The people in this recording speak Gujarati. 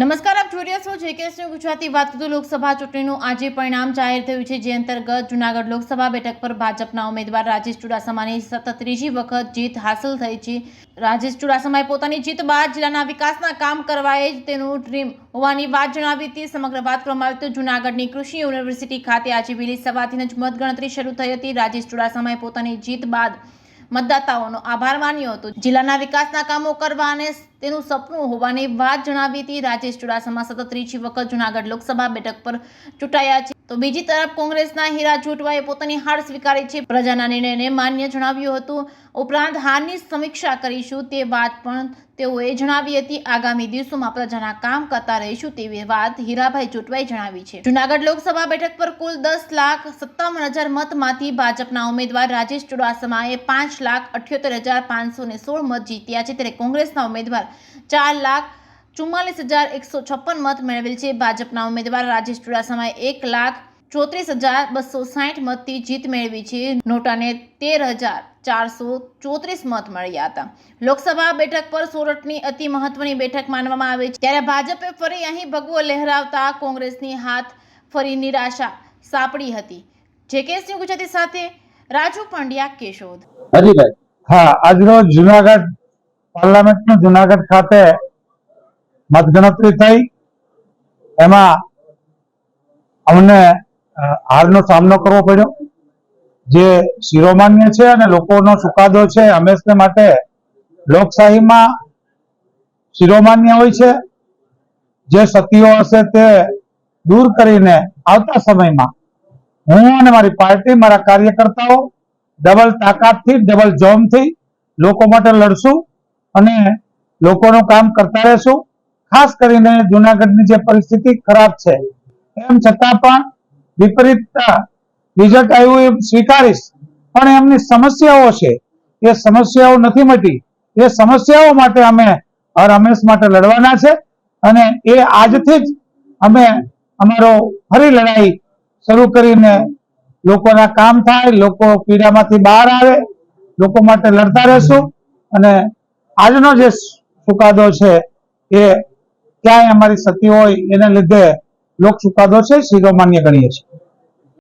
નમસ્કાર, આપ જોઈ રહ્યા છો જેકેએસ ન્યૂઝ ગુજરાતી। વાત કરીએ લોકસભા ચૂંટણીનું આજે પરિણામ જાહેર થયું છે, જે અંતર્ગત જૂનાગઢ લોકસભા બેઠક પર ભાજપના ઉમેદવાર રાજેશ ચુડાસમાની સતત ત્રીજી વખત જીત હાંસલ થઈ છે। રાજેશ ચુડાસમાએ પોતાની જીત બાદ જિલ્લાના વિકાસના કામ કરવા જ તેનું ડ્રીમ હોવાની વાત જણાવી હતી। સમગ્ર વાત કરવામાં આવી તો જૂનાગઢની કૃષિ યુનિવર્સિટી ખાતે આજે વહેલી સવારથી જ મતગણતરી શરૂ થઈ હતી। રાજેશ ચુડાસમાએ પોતાની જીત બાદ મતદાતાઓનો આભાર માન્યો હતો। જિલ્લાના વિકાસના કામો કરવા અને તેનું સપનું હોવાની વાત જણાવી હતી। રાજેશ ચુડાસમા સતત ત્રીજી વખત જૂનાગઢ લોકસભા બેઠક પર ચૂંટાયા છે, તો બીજી તરફ કોંગ્રેસના હીરા જોટવાએ પોતાની હાર સ્વીકારી છે, પ્રજાના નિર્ણયને માન્ય જણાવ્યું હતું। ઉપરાંત હારની સમીક્ષા કરીશું તે વાત પણ તેઓએ જણાવી હતી। આગામી દિવસોમાં પ્રજાના કામ કરતા રહીશું તેવી વાત હીરાભાઈ જોટવાએ જણાવી છે। જૂનાગઢ લોકસભા બેઠક પર કુલ 10,57,000 મતમાંથી ભાજપના ઉમેદવાર રાજેશ ચુડાસમાએ 5,78,516 મત જીત્યા છે, ત્યારે કોંગ્રેસના ઉમેદવાર 4,44,156 મત મેળવેલ છે। ભાજપના ઉમેદવાર રાજેશ ચુડાસમાએ 1,34,260 મતથી જીત મેળવી છે। નોટાને 13,434 મત મળ્યા હતા। લોકસભા બેઠક પર સોરઠની અતિ મહત્વની બેઠક માનવામાં આવે છે, ત્યારે ભાજપે ફરી અહીં ભગવો લહેરાવતા કોંગ્રેસની હાથ ફરી નિરાશા સાંપડી હતી। જેકેએસ ન્યૂઝ ગુજરાતી સાથે રાજુ પંડ્યા, કેશોદ। હરીભાઈ, હા, આજરોજ જુનાગઢ પાર્લામેન્ટનું જુનાગઢ ખાતે મતગણતરી થઈ। એમાં અમને હારનો સામનો કરવો પડ્યો, જે શિરોમાન્ય છે અને લોકોનો ચુકાદો છે। હંમેશને માટે લોકશાહીમાં શિરોમાન્ય હોય છે। જે સત્યો હશે તે દૂર કરીને આવતા સમયમાં હું અને મારી પાર્ટી, મારા કાર્યકર્તાઓ ડબલ તાકાતથી, ડબલ જોમથી લોકો માટે લડશું અને લોકોનું કામ કરતા રહેશું। ખાસ કરીને જુનાગઢની જે પરિસ્થિતિ ખરાબ છે, એમ છતાં પણ વિપરીત રિઝલ્ટ આવ્યું એ સ્વીકારીશ, પણ એમની સમસ્યાઓ છે, એ સમસ્યાઓ નથી મટી। એ સમસ્યાઓ માટે અમે હર હંમેશ માટે લડવાના છે અને એ આજથી જ અમે અમારો ફરી લડાઈ શરૂ કરીને લોકોના કામ થાય, લોકો પીડામાંથી બહાર આવે, લોકો માટે લડતા રહેશું। અને આજનો જે ચુકાદો છે એ ક્યાંય અમારી સતી હોય એને લીધે લોક ચુકાદો છે શિરોમાન્ય ગણીએ છીએ।